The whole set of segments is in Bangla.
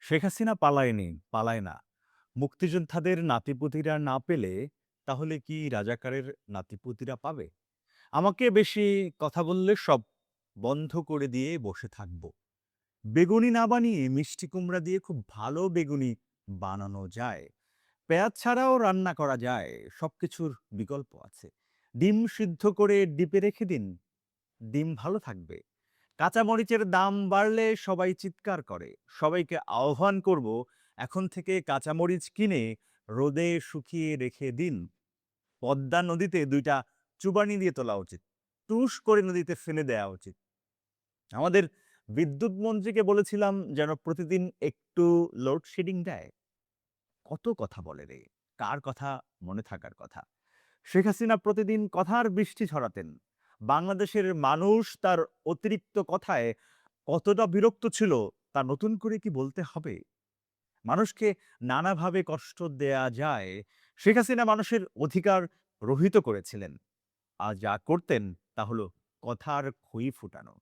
শেখ হাসিনা পালায়নি, পালায় না। মুক্তিযোদ্ধাদের নাতিপুতিরা না পেলে তাহলে কি রাজাকারের নাতিপুতিরা পাবে? আমাকে বেশি কথা বললে সব বন্ধ করে দিয়ে বসে থাকব। বেগুনি না বানিয়ে মিষ্টি কুমড়া দিয়ে খুব ভালো বেগুনি বানানো যায়। পেঁয়াজ ছাড়াও রান্না করা যায়। সবকিছুর বিকল্প আছে। ডিম সিদ্ধ করে ডিপে রেখে দিন। ডিম ভালো থাকবে। কাঁচামরিচের দাম বাড়লে সবাই চিৎকার করে। সবাইকে আহ্বান করব, এখন থেকে কাঁচামরিচ কিনে রোদে শুকিয়ে রেখে দিন। পদ্মা নদীতে ২ টা চুবানি দিয়ে তোলা উচিত। টুস করে নদীতে ফেলে দেয়া উচিত। আমাদের বিদ্যুৎ মন্ত্রীকে বলেছিলাম যেন প্রতিদিন একটু লোডশেডিং দেয়। কত কথা বলে রে! কার কথা মনে থাকার কথা? শেখ হাসিনা প্রতিদিন কথার বৃষ্টি ছড়াতেন। বাংলাদেশের মানুষ তার অতিরিক্ত কথায় কতটা বিরক্ত ছিল তা নতুন করে কি বলতে হবে? মানুষকে নানাভাবে কষ্ট দেয়া যায়। শেখ হাসিনা মানুষের অধিকার রহিত করেছিলেন। আর যা করতেন তা হলো কথার খই ফুটানো।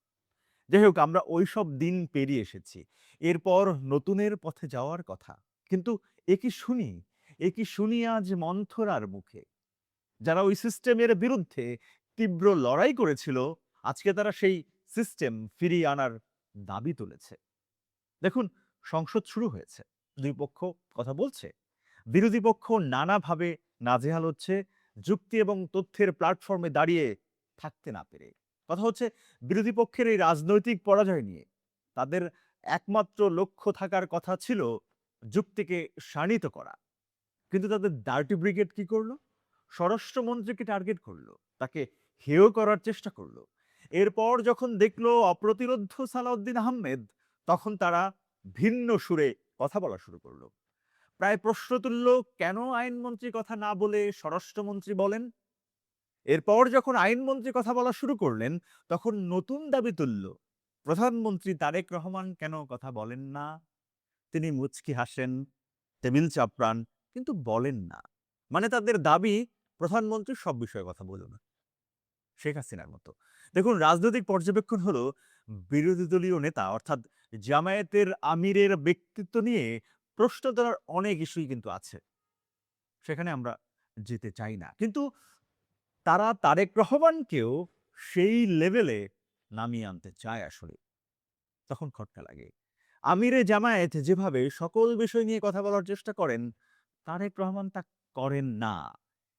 যাই হোক, আমরা ওইসব দিন পেরিয়ে এসেছি। এরপর নতুনের পথে যাওয়ার কথা। কিন্তু এ কি শুনি? এ কি শুনি আজ মন্থরার মুখে? যারা ওই সিস্টেমের বিরুদ্ধে তীব্র লড়াই করেছিল, আজকে তারা সেই সিস্টেম ফিরিয়ে আনার দাবি তুলেছে। দেখুন, সংসদ শুরু হয়েছে। ২ পক্ষ কথা বলছে। বিরোধী পক্ষ নানাভাবে নাজেহাল হচ্ছে, যুক্তি এবং তথ্যের প্ল্যাটফর্মে দাঁড়িয়ে থাকতে না পেরে। কথা হচ্ছে বিরোধী পক্ষের এই রাজনৈতিক পরাজয় নিয়ে। তাদের একমাত্র লক্ষ্য থাকার কথা ছিল যুক্তিকে শাণিত করা। কিন্তু তাদের ডার্টি ব্রিগেড কি করলো? স্বরাষ্ট্রমন্ত্রীকে টার্গেট করলো। তাকে হেয় করার চেষ্টা করলো। এরপর যখন দেখলো অপ্রতিরোধ্য সালাউদ্দিন আহমেদ, তখন তারা ভিন্ন সুরে কথা বলা শুরু করলো। প্রায় প্রশ্ন তুলল, কেন আইনমন্ত্রী কথা না বলে স্বরাষ্ট্রমন্ত্রী বলেন? এরপর যখন আইনমন্ত্রী কথা বলা শুরু করলেন, তখন নতুন দাবি তুলল, প্রধানমন্ত্রী তারেক রহমান কেন কথা বলেন না? তিনি মুচকি হাসেন, টেবিল চাপড়ান, কিন্তু বলেন না। মানে তাদের দাবি, প্রধানমন্ত্রী সব বিষয়ে কথা বলুন। শেখ হাসিনার মতো। দেখুন, রাজনৈতিক পর্যবেক্ষণ হলো বিরোধী দলীয় নেতা অর্থাৎ জামায়াতের আমিরের ব্যক্তিত্ব নিয়ে প্রশ্ন তোলার অনেক ইস্যুই কিন্তু আছে। সেখানে আমরা যেতে চাই না। কিন্তু তারা তারেক রহমানকেও সেই লেভেলে নামিয়ে আনতে চায় আসলে। তখন খটকা লাগে। আমিরে জামায়াত যেভাবে সকল বিষয় নিয়ে কথা বলার চেষ্টা করেন, তারেক রহমান তা করেন না।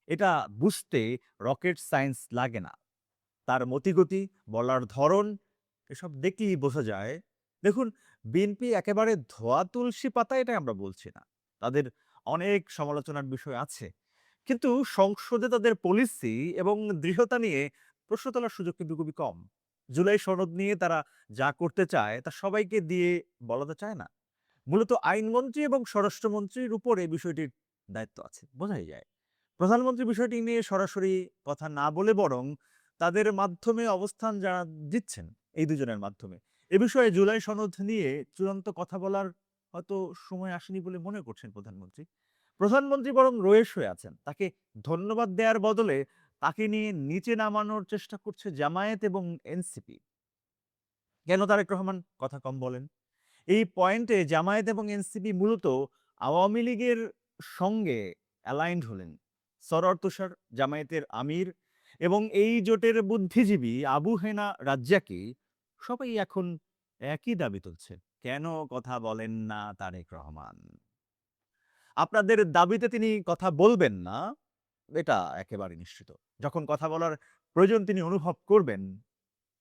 এটা বুঝতে রকেট সায়েন্স লাগে না। তার মতিগতি, বলার ধরন এসব দেখলেই বোঝা যায়। দেখুন, বিএনপি একেবারে ধোয়া তুলসী পাতা এটা আমরা বলছি না। তাদের অনেক সমালোচনার বিষয় আছে। কিন্তু সংসদে তাদের পলিসি এবং দৃঢ়তা নিয়ে প্রশ্ন তোলার সুযোগ কিন্তু খুবই কম। জুলাই সনদ নিয়ে তারা যা করতে চায় তা সবাইকে দিয়ে বলাতে চায় না। মূলত আইনমন্ত্রী এবং স্বরাষ্ট্রমন্ত্রীর উপরে বিষয়টির দায়িত্ব আছে। বোঝাই যায়। প্রধানমন্ত্রী বিষয়টি নিয়ে সরাসরি কথা না বলে বরং তাদের মাধ্যমে অবস্থান যারা দিচ্ছেন, এই দুজনের মাধ্যমে। এ বিষয়ে জুলাই সনদ নিয়ে চূড়ান্ত কথা বলার হয়তো সময় আসেনি বলে মনে করছেন প্রধানমন্ত্রী। প্রধানমন্ত্রী বরং রয়েস হয়ে আছেন। তাকে ধন্যবাদ দেওয়ার বদলে তাকে নিয়ে নিচে নামানোর চেষ্টা করছে জামায়াত এবং এনসিপি। কেন তারেক রহমান কথা কম বলেন? এই পয়েন্টে জামায়াত এবং এনসিপি মূলত আওয়ামী লীগের সঙ্গে অ্যালাইনড হলেন। সরোয়ার তুষার জামায়াতের আমির এবং এই জোটের বুদ্ধিজীবী আবু হেনা রাজ্জাকি সবাই এখন একই দাবি তুলছে। কেন কথা বলেন না তারেক রহমান? আপনাদের দাবিতে তিনি কথা বলবেন না, এটা একেবারে নিশ্চিত। যখন কথা বলার প্রয়োজন তিনি অনুভব করবেন,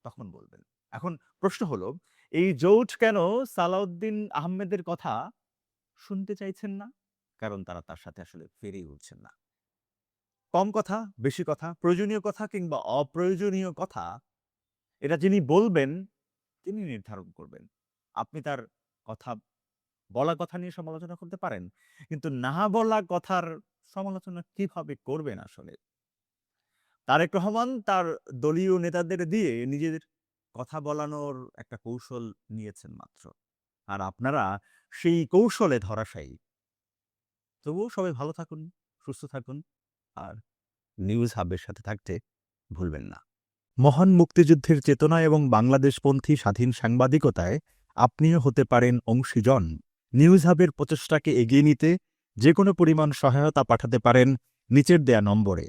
তখন বলবেন। এখন প্রশ্ন হলো, এই জোট কেন সালাউদ্দিন আহমেদের কথা শুনতে চাইছেন না? কারণ তারা তার সাথে আসলে পেরেই উঠছেন না। কম কথা, বেশি কথা, প্রয়োজনীয় কথা কিংবা অপ্রয়োজনীয় কথা, এটা যিনি বলবেন তিনি নির্ধারণ করবেন। আপনি তার কথা বলা কথা নিয়ে সমালোচনা করতে পারেন। কিন্তু না বলা কথার সমালোচনা কিভাবে করবেন আসলে? তারেক রহমান তার দলীয় নেতাদের দিয়ে নিজেদের কথা বলানোর একটা কৌশল নিয়েছেন মাত্র। আর আপনারা সেই কৌশলে ধরাশায়ী। তবুও সবাই ভালো থাকুন, সুস্থ থাকুন। আর নিউজ হাবের সাথে থাকতে ভুলবেন না। মহান মুক্তিযুদ্ধের চেতনা এবং বাংলাদেশপন্থী স্বাধীন সাংবাদিকতায় আপনিও হতে পারেন অংশীজন। নিউজ হাবের প্রচেষ্টাকে এগিয়ে নিতে যে কোনো পরিমাণ সহায়তা পাঠাতে পারেন নিচের দেয়া নম্বরে।